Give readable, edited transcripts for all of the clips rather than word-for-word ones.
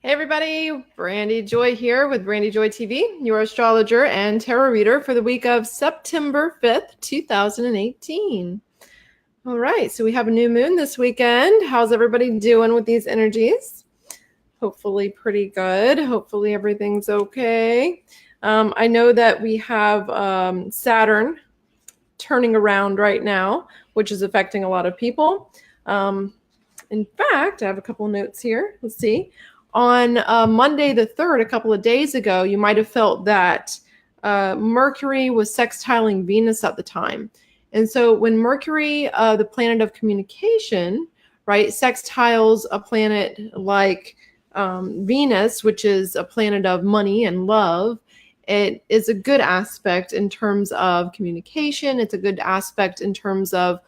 Hey everybody, Brandy Joy here with Brandy Joy TV, your astrologer and tarot reader for the week of September 5th, 2018. All right, so we have a new moon this weekend. How's everybody doing with these energies? Hopefully pretty good. Hopefully everything's okay. I know that we have Saturn turning around right now, which is affecting a lot of people. In fact, I have a couple of notes here. Let's see. On Monday the 3rd, a couple of days ago, you might have felt that Mercury was sextiling Venus at the time. And so when Mercury, the planet of communication, right, sextiles a planet like Venus, which is a planet of money and love, it is a good aspect in terms of communication. It's a good aspect in terms of,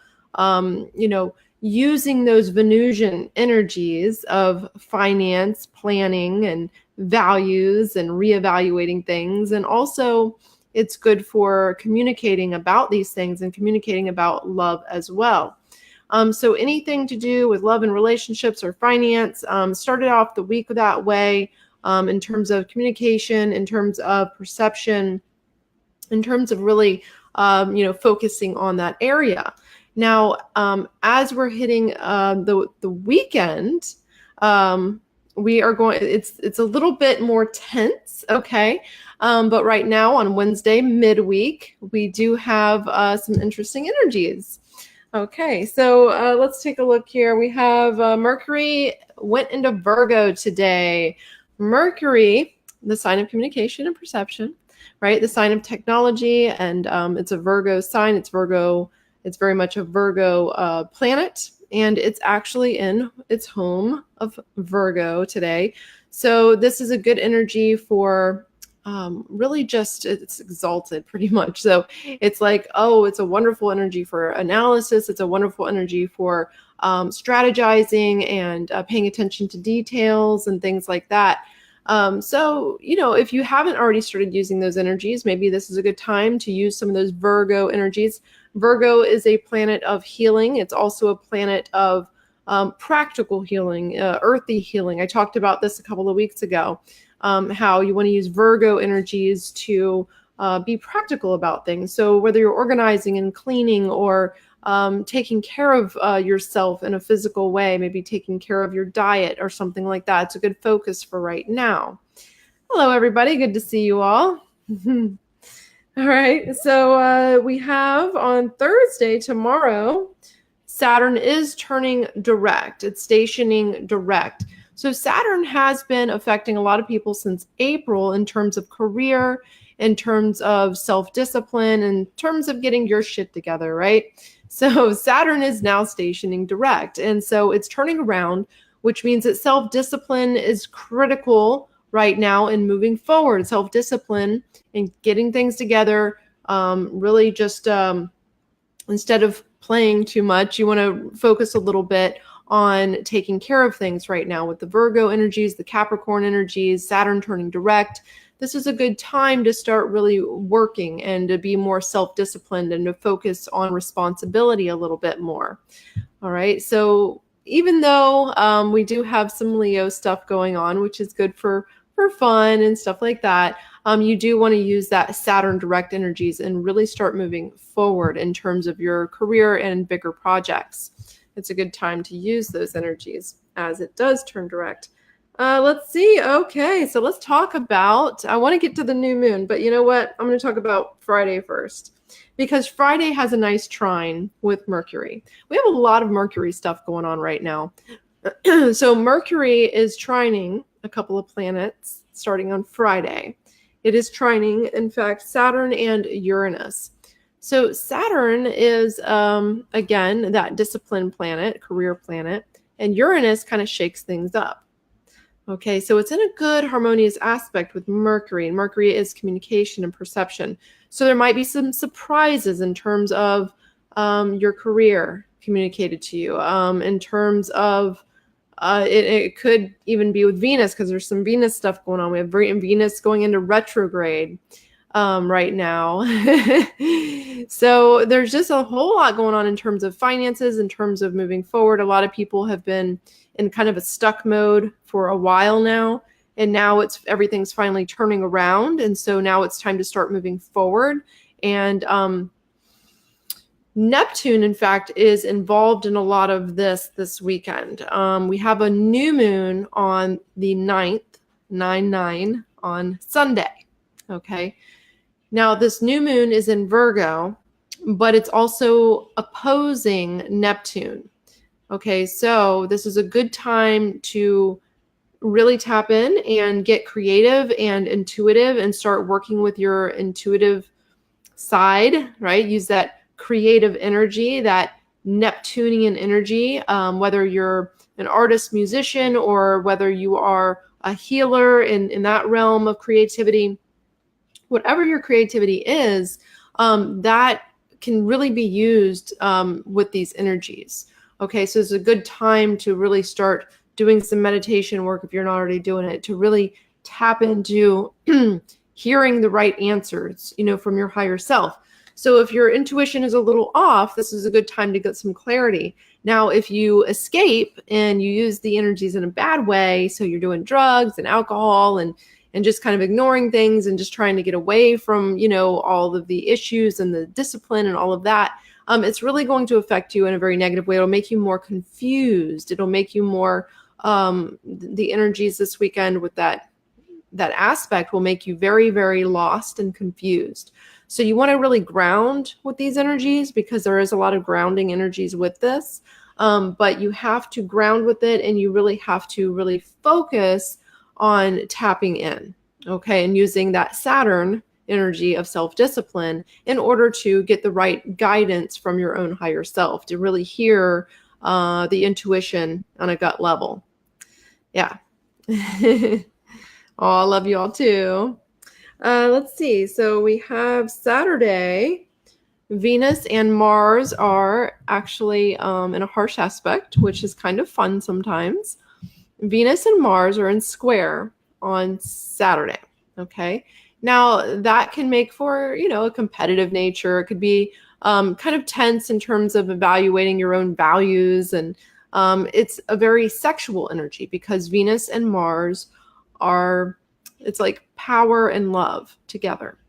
using those Venusian energies of finance, planning, and values and reevaluating things. And also, it's good for communicating about these things and communicating about love as well. So anything to do with love and relationships or finance, started off the week that way, in terms of communication, in terms of perception, in terms of really, focusing on that area. Now, as we're hitting the weekend, we are going. It's a little bit more tense, okay. But right now on Wednesday midweek, we do have some interesting energies. Okay, so let's take a look here. We have Mercury went into Virgo today. Mercury, the sign of communication and perception, right? The sign of technology, and it's a Virgo sign. It's Virgo. It's very much a Virgo planet, and it's actually in its home of Virgo today. So this is a good energy for really just, it's exalted pretty much. So it's like, oh, it's a wonderful energy for analysis. It's a wonderful energy for strategizing and paying attention to details and things like that. So, if you haven't already started using those energies, maybe this is a good time to use some of those Virgo energies. Virgo is a planet of healing. It's also a planet of practical healing, earthy healing. I talked about this a couple of weeks ago, how you want to use Virgo energies to be practical about things. So whether you're organizing and cleaning or taking care of yourself in a physical way, maybe taking care of your diet or something like that, it's a good focus for right now. Hello, everybody. Good to see you all. All right, so we have on Thursday, tomorrow, Saturn is turning direct. It's stationing direct. So Saturn has been affecting a lot of people since April in terms of career, in terms of self-discipline, in terms of getting your shit together, right? So Saturn is now stationing direct. And so it's turning around, which means that self-discipline is critical right now in moving forward. Self-discipline and getting things together, really just instead of playing too much, you want to focus a little bit on taking care of things right now with the Virgo energies, the Capricorn energies, Saturn turning direct. This is a good time to start really working and to be more self-disciplined and to focus on responsibility a little bit more. All right. So even though we do have some Leo stuff going on, which is good for fun and stuff like that, you do want to use that Saturn direct energies and really start moving forward in terms of your career and bigger projects. It's a good time to use those energies as it does turn direct. Let's see. Okay, so let's talk about, I want to get to the new moon, but you know what? I'm going to talk about Friday first, because Friday has a nice trine with Mercury. We have a lot of Mercury stuff going on right now. So Mercury is trining a couple of planets starting on Friday. It is trining, in fact, Saturn and Uranus. So Saturn is, again, that discipline planet, career planet, and Uranus kind of shakes things up. Okay, so it's in a good harmonious aspect with Mercury, and Mercury is communication and perception. So there might be some surprises in terms of your career communicated to you, in terms of it could even be with Venus, because there's some Venus stuff going on. We have Venus going into retrograde right now. So there's just a whole lot going on in terms of finances, in terms of moving forward. A lot of people have been in kind of a stuck mode for a while now. And now everything's finally turning around. And so now it's time to start moving forward. And Neptune, in fact, is involved in a lot of this weekend. We have a new moon on the 9th, 9/9, on Sunday. Okay. Now, this new moon is in Virgo, but it's also opposing Neptune. Okay. So this is a good time to really tap in and get creative and intuitive and start working with your intuitive side, right? Use that creative energy, that Neptunian energy, whether you're an artist, musician, or whether you are a healer in that realm of creativity. Whatever your creativity is, that can really be used with these energies. Okay, so it's a good time to really start doing some meditation work if you're not already doing it, to really tap into hearing the right answers, from your higher self. So if your intuition is a little off, this is a good time to get some clarity. Now, if you escape and you use the energies in a bad way, so you're doing drugs and alcohol and just kind of ignoring things and just trying to get away from, all of the issues and the discipline and all of that, it's really going to affect you in a very negative way. It'll make you more confused. It'll make you more, the energies this weekend with that aspect will make you very, very lost and confused. So you want to really ground with these energies, because there is a lot of grounding energies with this. But you have to ground with it, and you really have to really focus on tapping in, okay, and using that Saturn energy of self-discipline in order to get the right guidance from your own higher self, to really hear the intuition on a gut level. Yeah. Oh, I love you all too. Let's see. So we have Saturday. Venus and Mars are actually in a harsh aspect, which is kind of fun sometimes. Venus and Mars are in square on Saturday. Okay. Now that can make for, a competitive nature. It could be kind of tense in terms of evaluating your own values. And it's a very sexual energy, because Venus and Mars it's like power and love together.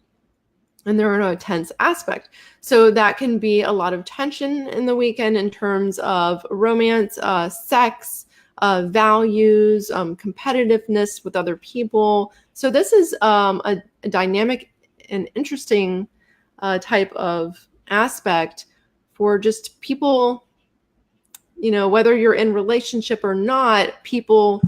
And they're in a tense aspect. So that can be a lot of tension in the weekend in terms of romance, sex, values, competitiveness with other people. So this is a dynamic and interesting type of aspect for just people, whether you're in relationship or not, people,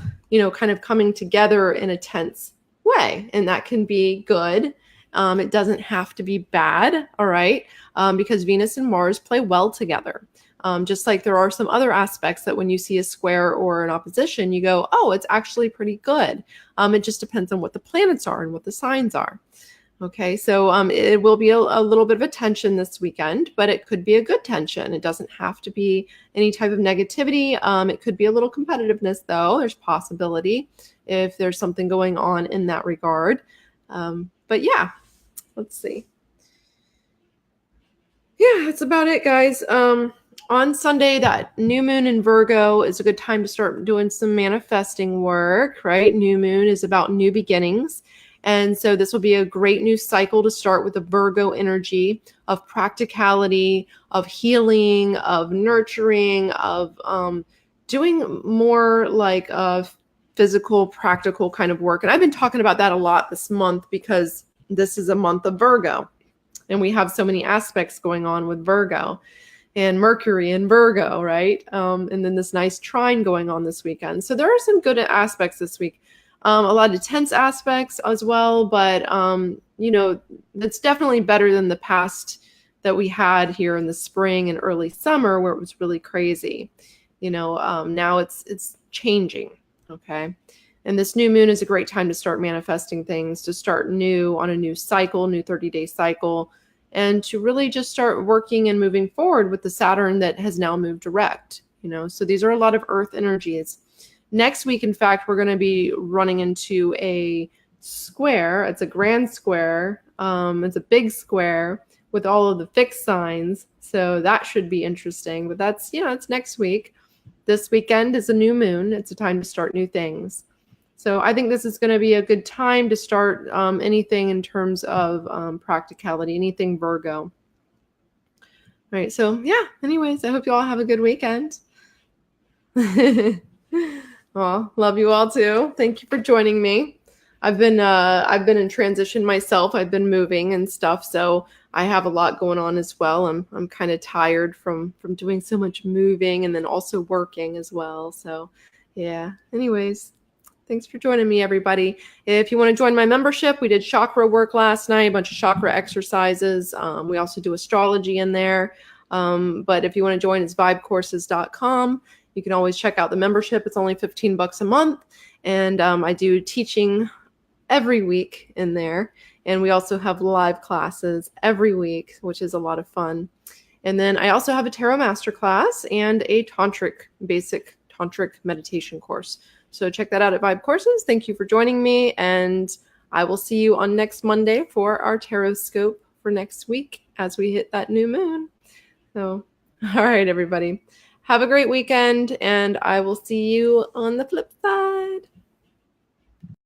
kind of coming together in a tense way. And that can be good. It doesn't have to be bad, all right? Because Venus and Mars play well together. Just like there are some other aspects that when you see a square or an opposition, you go, oh, it's actually pretty good. It just depends on what the planets are and what the signs are. Okay, so it will be a little bit of a tension this weekend, but it could be a good tension. It doesn't have to be any type of negativity. It could be a little competitiveness, though. There's possibility if there's something going on in that regard. But yeah, let's see. Yeah, that's about it, guys. On Sunday, that new moon in Virgo is a good time to start doing some manifesting work, right? New moon is about new beginnings. And so this will be a great new cycle to start with the Virgo energy of practicality, of healing, of nurturing, of doing more like physical, practical kind of work. And I've been talking about that a lot this month, because this is a month of Virgo. And we have so many aspects going on with Virgo and Mercury in Virgo, right? And then this nice trine going on this weekend. So there are some good aspects this week. A lot of tense aspects as well, but, it's definitely better than the past that we had here in the spring and early summer, where it was really crazy. Now it's changing, okay? And this new moon is a great time to start manifesting things, to start new on a new cycle, new 30-day cycle, and to really just start working and moving forward with the Saturn that has now moved direct, So these are a lot of earth energies. Next week, in fact, we're going to be running into a square. It's a grand square. It's a big square with all of the fixed signs. So that should be interesting. But that's, it's next week. this weekend is a new moon. It's a time to start new things. So I think this is going to be a good time to start anything in terms of practicality, anything Virgo. All right. So yeah, anyways, I hope you all have a good weekend. Well, love you all too. Thank you for joining me. I've been in transition myself. I've been moving and stuff, so I have a lot going on as well. I'm kind of tired from doing so much moving and then also working as well. So, yeah. Anyways, thanks for joining me, everybody. If you want to join my membership, we did chakra work last night, a bunch of chakra exercises. We also do astrology in there. But if you want to join, it's vibecourses.com. You can always check out the membership. It's only $15 a month. And I do teaching every week in there. And we also have live classes every week, which is a lot of fun. And then I also have a tarot masterclass and a basic tantric meditation course. So check that out at Vibe Courses. Thank you for joining me. And I will see you on next Monday for our Horoscope for next week as we hit that new moon. So, all right, everybody. Have a great weekend, and I will see you on the flip side.